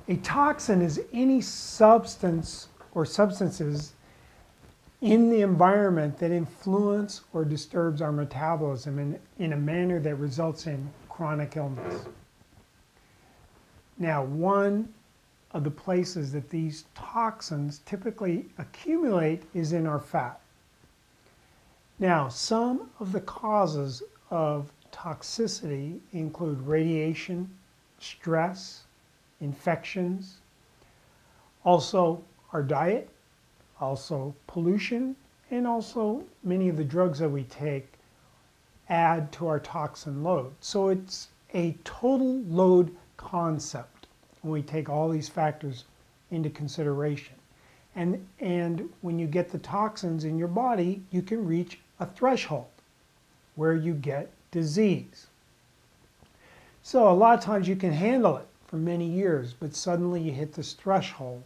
A toxin is any substance or substances in the environment that influence or disturbs our metabolism in a manner that results in chronic illness. Now, one of the places that these toxins typically accumulate is in our fat. Now, some of the causes of toxicity include radiation, stress, infections, also our diet, also pollution, and also many of the drugs that we take add to our toxin load. So it's a total load concept when we take all these factors into consideration. And when you get the toxins in your body, you can reach a threshold where you get disease. So a lot of times you can handle it for many years, but suddenly you hit this threshold.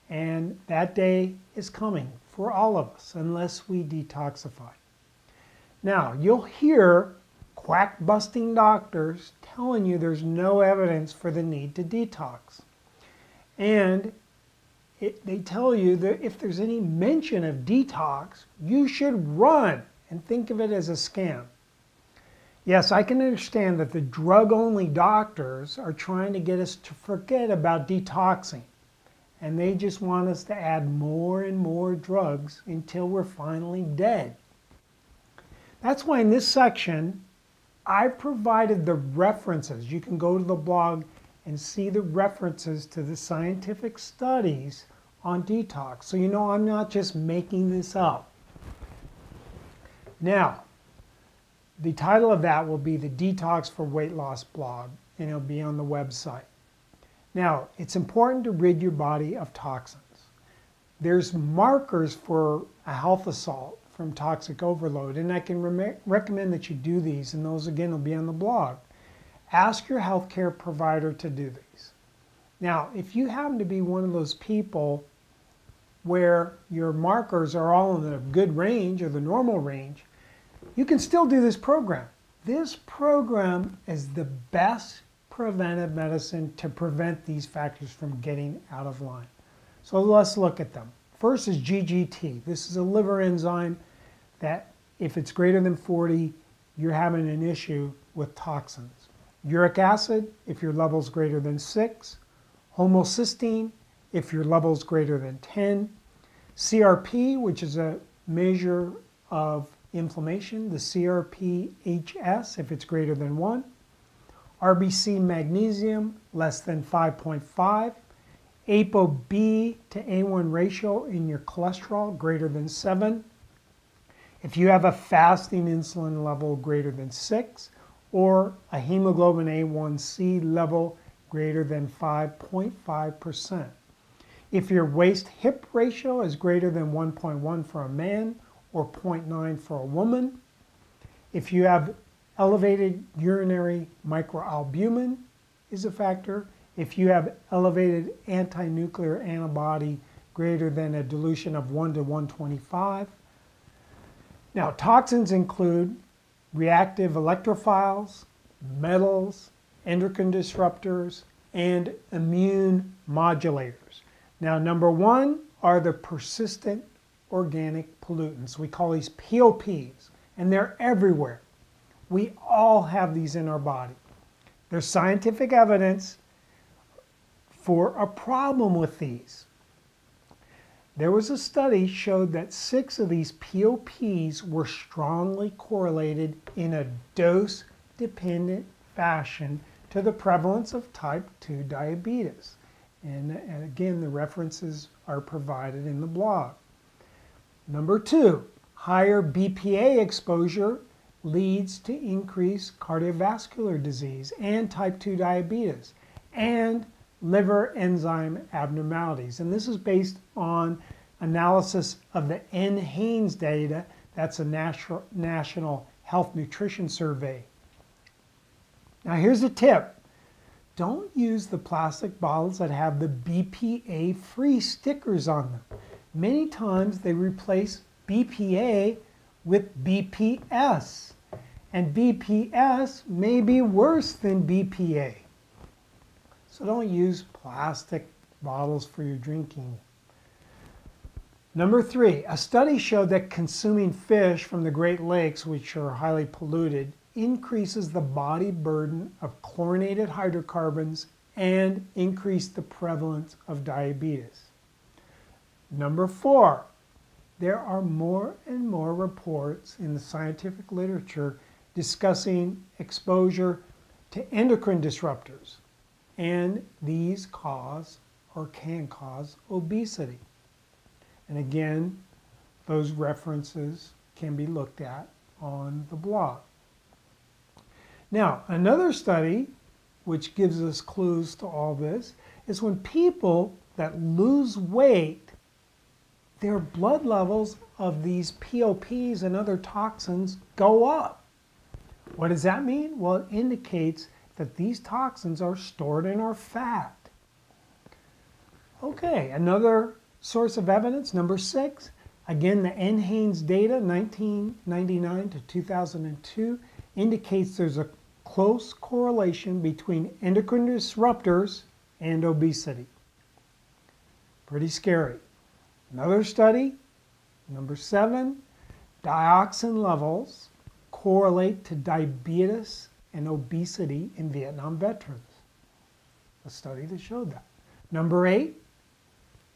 And that day is coming for all of us unless we detoxify. Now, you'll hear quack-busting doctors telling you there's no evidence for the need to detox. And they tell you that if there's any mention of detox, you should run and think of it as a scam. Yes, I can understand that the drug-only doctors are trying to get us to forget about detoxing. And they just want us to add more and more drugs until we're finally dead. That's why in this section, I've provided the references. You can go to the blog and see the references to the scientific studies on detox. So you know I'm not just making this up. Now, the title of that will be the Detox for Weight Loss blog, and it'll be on the website. Now, it's important to rid your body of toxins. There's markers for a health assault from toxic overload, and I can recommend that you do these, and those again will be on the blog. Ask your healthcare provider to do these. Now, if you happen to be one of those people where your markers are all in the good range or the normal range, you can still do this program. This program is the best preventive medicine to prevent these factors from getting out of line. So let's look at them. First is GGT. This is a liver enzyme that if it's greater than 40, you're having an issue with toxins. Uric acid, if your level's greater than 6. Homocysteine, if your level's greater than 10. CRP, which is a measure of inflammation, the CRP-HS, if it's greater than 1. RBC magnesium, less than 5.5. ApoB to A1 ratio in your cholesterol, greater than 7. If you have a fasting insulin level greater than 6, or a hemoglobin A1C level greater than 5.5%. If your waist-hip ratio is greater than 1.1 for a man, or 0.9 for a woman. If you have elevated urinary microalbumin is a factor. If you have elevated anti-nuclear antibody greater than a dilution of 1 to 125. Now, toxins include reactive electrophiles, metals, endocrine disruptors, and immune modulators. Now, number one are the persistent organic pollutants. We call these POPs, and they're everywhere. We all have these in our body. There's scientific evidence for a problem with these. There was a study showed that 6 of these POPs were strongly correlated in a dose-dependent fashion to the prevalence of type 2 diabetes. And again, the references are provided in the blog. Number 2, higher BPA exposure leads to increased cardiovascular disease and type 2 diabetes and liver enzyme abnormalities. And this is based on analysis of the NHANES data. That's a National Health Nutrition Survey. Now here's a tip. Don't use the plastic bottles that have the BPA-free stickers on them. Many times they replace BPA with BPS. And BPS may be worse than BPA. So don't use plastic bottles for your drinking. Number 3, a study showed that consuming fish from the Great Lakes, which are highly polluted, increases the body burden of chlorinated hydrocarbons and increase the prevalence of diabetes. Number 4, there are more and more reports in the scientific literature discussing exposure to endocrine disruptors, and these cause or can cause obesity. And again, those references can be looked at on the blog. Now, another study which gives us clues to all this is when people that lose weight, their blood levels of these POPs and other toxins go up. What does that mean? Well, it indicates that these toxins are stored in our fat. Okay, another source of evidence, number 6. Again, the NHANES data, 1999 to 2002, indicates there's a close correlation between endocrine disruptors and obesity. Pretty scary. Another study, number 7, dioxin levels correlate to diabetes and obesity in Vietnam veterans. A study that showed that. Number 8,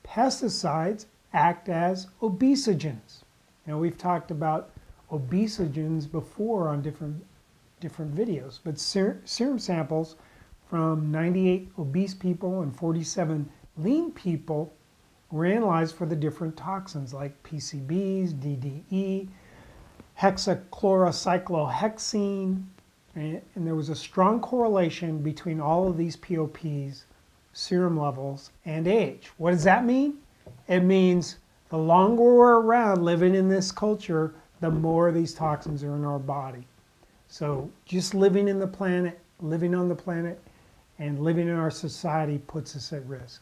pesticides act as obesogens. Now, we've talked about obesogens before on different videos, but serum samples from 98 obese people and 47 lean people were analyzed for the different toxins like PCBs, DDE, hexachlorocyclohexene, and there was a strong correlation between all of these POPs, serum levels, and age. What does that mean? It means the longer we're around living in this culture, the more these toxins are in our body. So just living on the planet, and living in our society puts us at risk.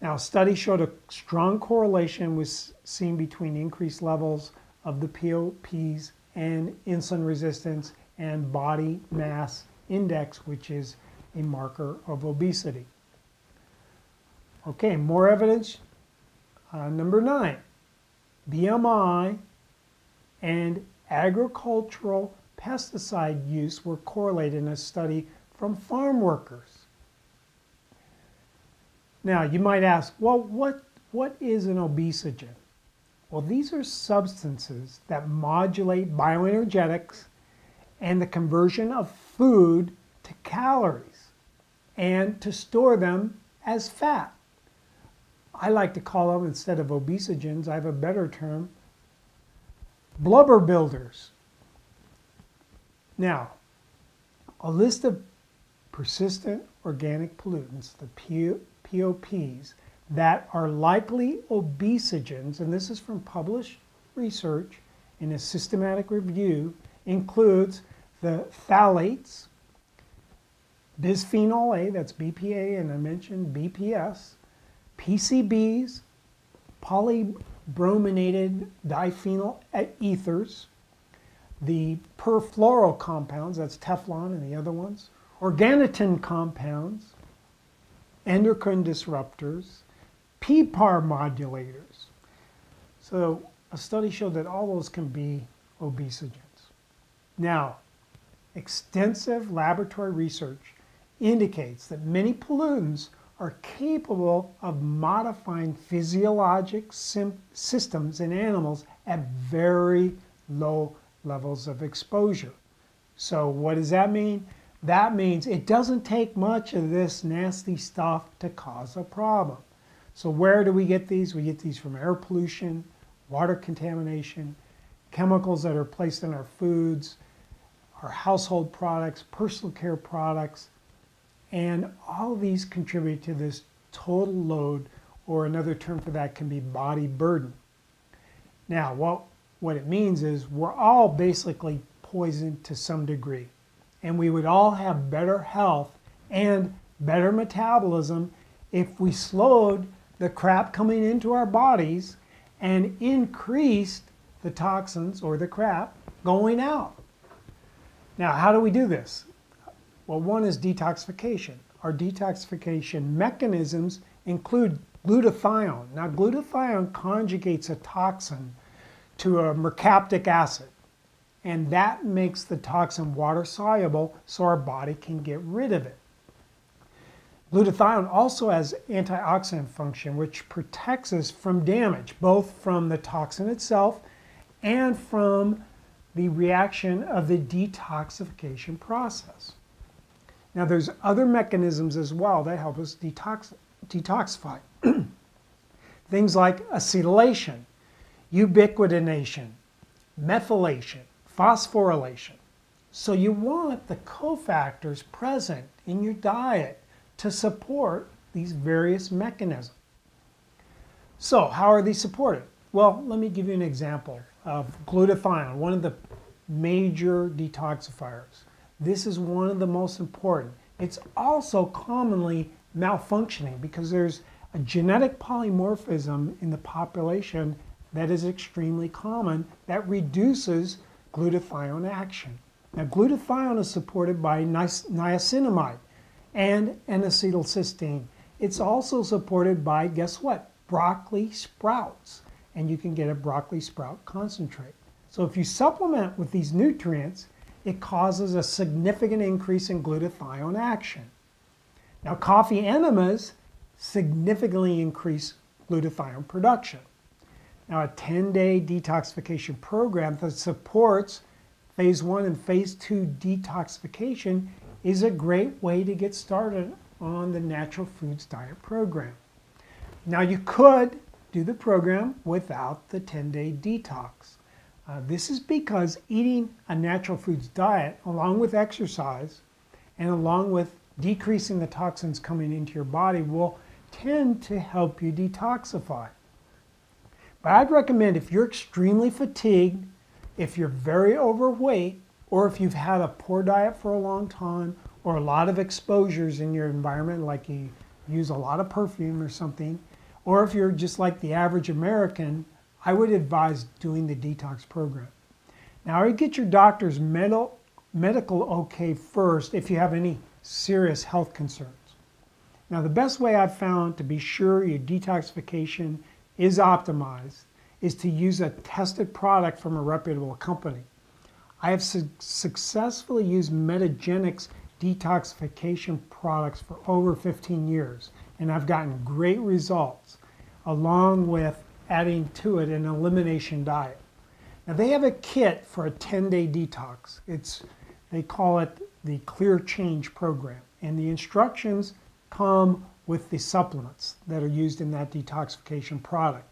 Now, a study showed a strong correlation was seen between increased levels of the POPs and insulin resistance and body mass index, which is a marker of obesity. Okay, more evidence. Number 9, BMI and agricultural pesticide use were correlated in a study from farm workers. Now, you might ask, well, what is an obesogen? Well, these are substances that modulate bioenergetics and the conversion of food to calories and to store them as fat. I like to call them, instead of obesogens, I have a better term, blubber builders. Now, a list of persistent organic pollutants, the POPs, that are likely obesogens, and this is from published research in a systematic review, includes the phthalates, bisphenol A, that's BPA, and I mentioned BPS, PCBs, polybrominated diphenyl ethers, the perfluoro compounds, that's Teflon and the other ones, organotin compounds, endocrine disruptors, PPAR modulators. So a study showed that all those can be obesogens. Now, extensive laboratory research indicates that many pollutants are capable of modifying physiologic systems in animals at very low levels of exposure. So what does that mean? That means it doesn't take much of this nasty stuff to cause a problem. So where do we get these? We get these from air pollution, water contamination, chemicals that are placed in our foods, our household products, personal care products, and all these contribute to this total load, or another term for that can be body burden. Now, what it means is we're all basically poisoned to some degree, and we would all have better health and better metabolism if we slowed the crap coming into our bodies and increased the toxins or the crap going out. Now, how do we do this? Well, one is detoxification. our detoxification mechanisms include glutathione. Now, glutathione conjugates a toxin to a mercaptic acid, and that makes the toxin water soluble so our body can get rid of it. Glutathione also has antioxidant function, which protects us from damage, both from the toxin itself and from the reaction of the detoxification process. Now, there's other mechanisms as well that help us detoxify. Things like acetylation, ubiquitination, methylation, phosphorylation. So you want the cofactors present in your diet to support these various mechanisms. So how are these supported? Well, let me give you an example of glutathione, one of the major detoxifiers. This is one of the most important. It's also commonly malfunctioning because there's a genetic polymorphism in the population that is extremely common that reduces glutathione action. Now, glutathione is supported by niacinamide and N-acetylcysteine. It's also supported by, guess what? Broccoli sprouts. And you can get a broccoli sprout concentrate. So if you supplement with these nutrients, it causes a significant increase in glutathione action. Now, coffee enemas significantly increase glutathione production. Now, a 10-day detoxification program that supports phase 1 and phase 2 detoxification is a great way to get started on the natural foods diet program. Now, you could do the program without the 10-day detox. This is because eating a natural foods diet along with exercise and along with decreasing the toxins coming into your body will tend to help you detoxify. But I'd recommend if you're extremely fatigued, if you're very overweight, or if you've had a poor diet for a long time, or a lot of exposures in your environment, like you use a lot of perfume or something, or if you're just like the average American, I would advise doing the detox program. Now, I would get your doctor's medical okay first if you have any serious health concerns. Now, the best way I've found to be sure your detoxification is optimized is to use a tested product from a reputable company. I have successfully used Metagenics detoxification products for over 15 years, and I've gotten great results, along with adding to it an elimination diet. Now, they have a kit for a 10-day detox. They call it the Clear Change program, and the instructions come with the supplements that are used in that detoxification product.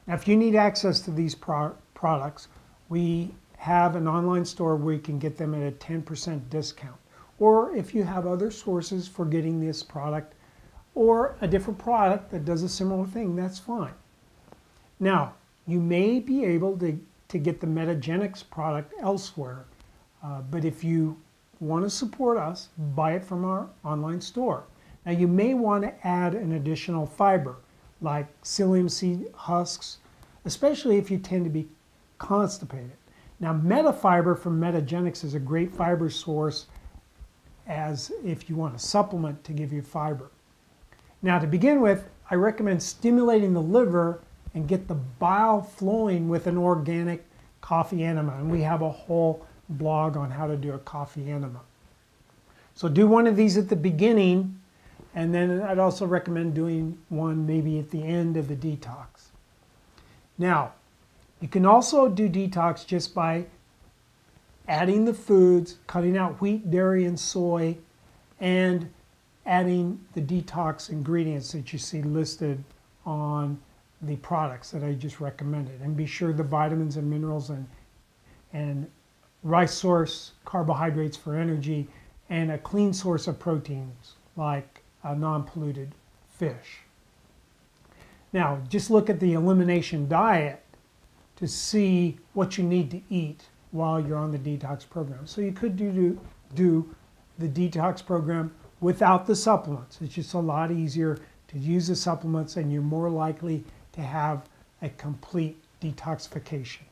Now, if you need access to these products, we have an online store where you can get them at a 10% discount. Or if you have other sources for getting this product or a different product that does a similar thing, that's fine. Now, you may be able to get the Metagenics product elsewhere, but if you want to support us, buy it from our online store. Now, you may want to add an additional fiber, like psyllium seed husks, especially if you tend to be constipated. Now, Metafiber from Metagenics is a great fiber source as if you want a supplement to give you fiber. Now, to begin with, I recommend stimulating the liver and get the bile flowing with an organic coffee enema. And we have a whole blog on how to do a coffee enema. So do one of these at the beginning, and then I'd also recommend doing one maybe at the end of the detox. Now, you can also do detox just by adding the foods, cutting out wheat, dairy, and soy, and adding the detox ingredients that you see listed on the products that I just recommended. And be sure the vitamins and minerals and rice source carbohydrates for energy and a clean source of proteins like a non-polluted fish. Now, just look at the elimination diet to see what you need to eat while you're on the detox program. So you could do the detox program without the supplements. It's just a lot easier to use the supplements, and you're more likely to have a complete detoxification.